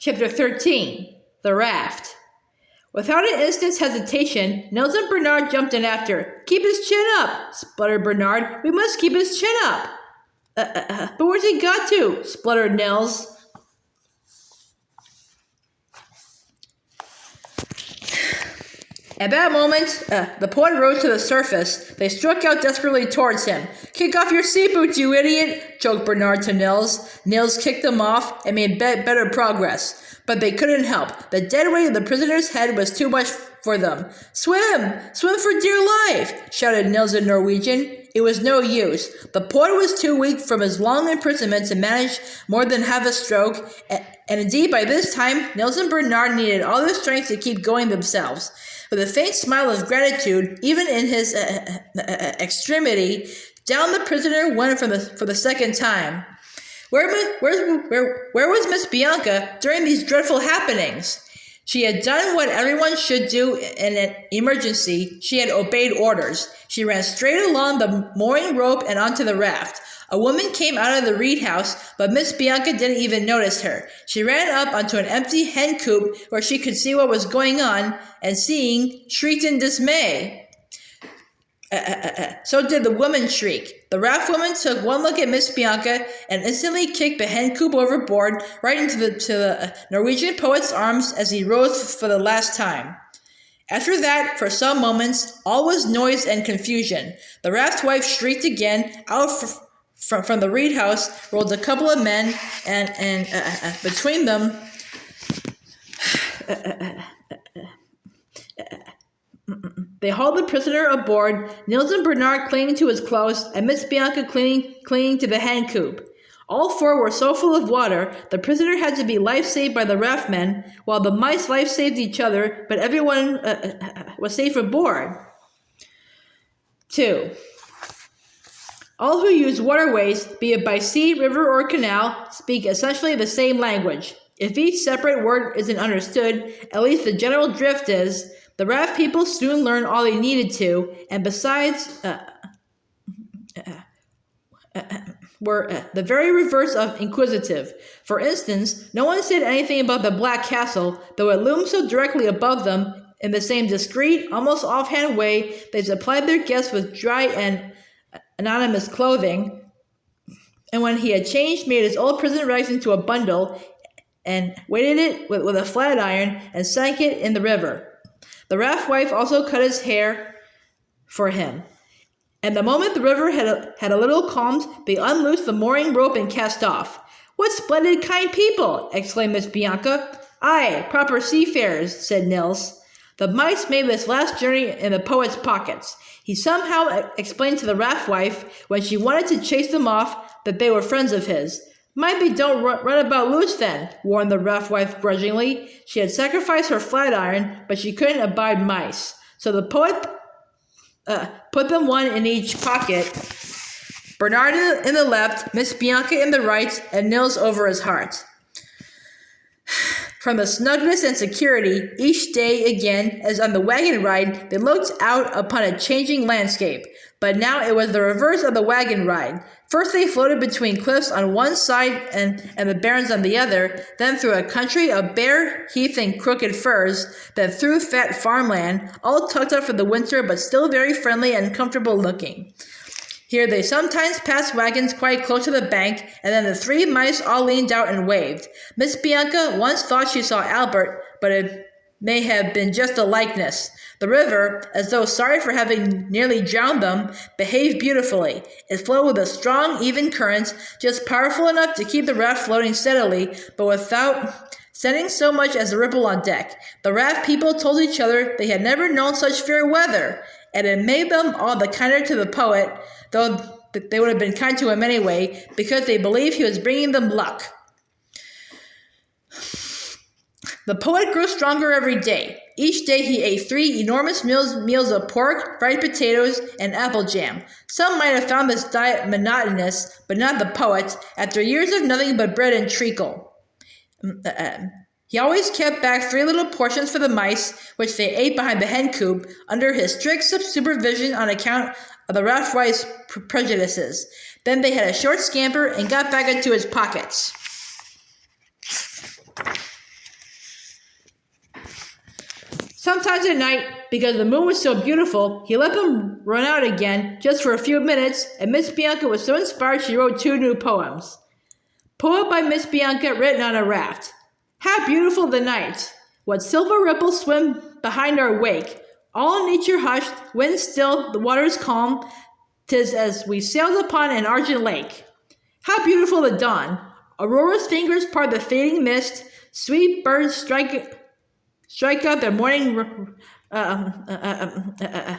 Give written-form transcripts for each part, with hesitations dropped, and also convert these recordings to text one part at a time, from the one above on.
Chapter 13. The Raft. Without an instant's hesitation, Nils and Bernard jumped in after. "Keep his chin up," spluttered Bernard. "We must keep his chin up." But where's he got to?" spluttered Nils. At that moment, the poet rose to the surface. They struck out desperately towards him. "Kick off your sea boots, you idiot!" choked Bernard to Nils. Nils kicked them off and made better progress. But they couldn't help. The dead weight of the prisoner's head was too much for them. "Swim! Swim for dear life!" shouted Nils in Norwegian. It was no use. The poet was too weak from his long imprisonment to manage more than half a stroke, and indeed by this time Nils and Bernard needed all their strength to keep going themselves. With a faint smile of gratitude, even in his extremity, down the prisoner went for the second time. Where was Miss Bianca during these dreadful happenings? She had done what everyone should do in an emergency. She had obeyed orders. She ran straight along the mooring rope and onto the raft. A woman came out of the reed house, but Miss Bianca didn't even notice her. She ran up onto an empty hen coop where she could see what was going on, and seeing, shrieked in dismay. So did the woman shriek. The raft woman took one look at Miss Bianca and instantly kicked the hen coop overboard right into the Norwegian poet's arms as he rose for the last time. After that, for some moments, all was noise and confusion. The raft wife shrieked again. Out from the reed house rolled a couple of men, and between them, they hauled the prisoner aboard, Nils and Bernard clinging to his clothes, and Miss Bianca clinging to the hen coop. All four were so full of water, the prisoner had to be life-saved by the raft men, while the mice life-saved each other, but everyone was safe aboard. 2. All who use waterways, be it by sea, river, or canal, speak essentially the same language. If each separate word isn't understood, at least the general drift is. The raft people soon learned all they needed to, and besides, were the very reverse of inquisitive. For instance, no one said anything about the Black Castle, though it loomed so directly above them. In the same discreet, almost offhand way, they supplied their guests with dry and anonymous clothing, and when he had changed, made his old prison rags into a bundle, and weighted it with a flat iron, and sank it in the river. The raft wife also cut his hair for him. And the moment the river had a little calmed, they unloosed the mooring rope and cast off. "What splendid, kind people!" exclaimed Miss Bianca. "Aye, proper seafarers," said Nils. The mice made this last journey in the poet's pockets. He somehow explained to the raft wife, when she wanted to chase them off, that they were friends of his. "Mind they don't run about loose then," warned the raft wife grudgingly. She had sacrificed her flat iron, but she couldn't abide mice. So the poet put them one in each pocket, Bernard in the left, Miss Bianca in the right, and Nils over his heart. From the snugness and security, each day again, as on the wagon ride, they looked out upon a changing landscape. But now it was the reverse of the wagon ride. First they floated between cliffs on one side and the barrens on the other, then through a country of bare heath and crooked firs, then through fat farmland, all tucked up for the winter but still very friendly and comfortable looking. Here they sometimes passed wagons quite close to the bank, and then the three mice all leaned out and waved. Miss Bianca once thought she saw Albert, but it may have been just a likeness. The river, as though sorry for having nearly drowned them, behaved beautifully. It flowed with a strong, even current, just powerful enough to keep the raft floating steadily, but without sending so much as a ripple on deck. The raft people told each other they had never known such fair weather, and it made them all the kinder to the poet, though they would have been kind to him anyway, because they believed he was bringing them luck. The poet grew stronger every day. Each day he ate 3 enormous meals of pork, fried potatoes, and apple jam. Some might have found this diet monotonous, but not the poet, after years of nothing but bread and treacle. He always kept back 3 little portions for the mice, which they ate behind the hen coop, under his strict supervision on account of the raft wife's prejudices. Then they had a short scamper and got back into his pockets. Sometimes at night, because the moon was so beautiful, he let them run out again just for a few minutes, and Miss Bianca was so inspired she wrote 2 new poems. Poem by Miss Bianca, written on a raft. How beautiful the night! What silver ripples swim behind our wake! All nature hushed, wind still, the waters calm. 'Tis as we sailed upon an argent lake. How beautiful the dawn! Aurora's fingers part the fading mist. Sweet birds strike up their morning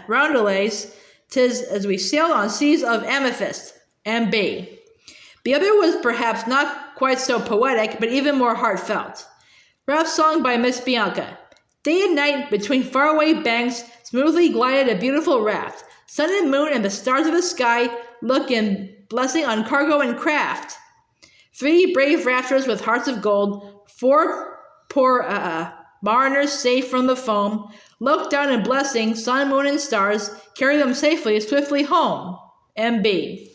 roundelays. 'Tis as we sailed on seas of amethyst. M.B. The other was perhaps not quite so poetic, but even more heartfelt. Raft song by Miss Bianca. Day and night, between faraway banks, smoothly glided a beautiful raft. Sun and moon and the stars of the sky look in blessing on cargo and craft. 3 brave rafters with hearts of gold, 4 poor mariners safe from the foam, look down in blessing, sun, moon, and stars, carry them safely, swiftly home. M.B.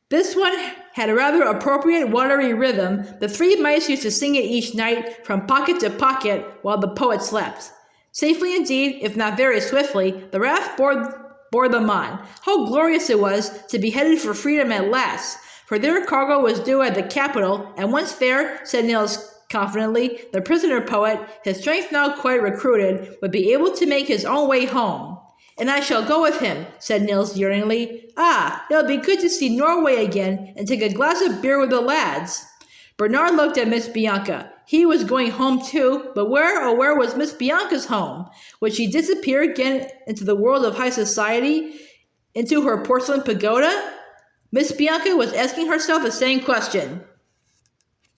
This one had a rather appropriate watery rhythm. The 3 mice used to sing it each night from pocket to pocket while the poet slept. Safely indeed, if not very swiftly, the raft bore them on. How glorious it was to be headed for freedom at last, for their cargo was due at the capital, and once there, said Nils confidently, the prisoner poet, his strength now quite recruited, would be able to make his own way home. And I shall go with him, said Nils yearningly. Ah, it'll be good to see Norway again and take a glass of beer with the lads. Bernard looked at Miss Bianca. He was going home too, but where was Miss Bianca's home? Would she disappear again into the world of high society, into her porcelain pagoda? Miss Bianca was asking herself the same question.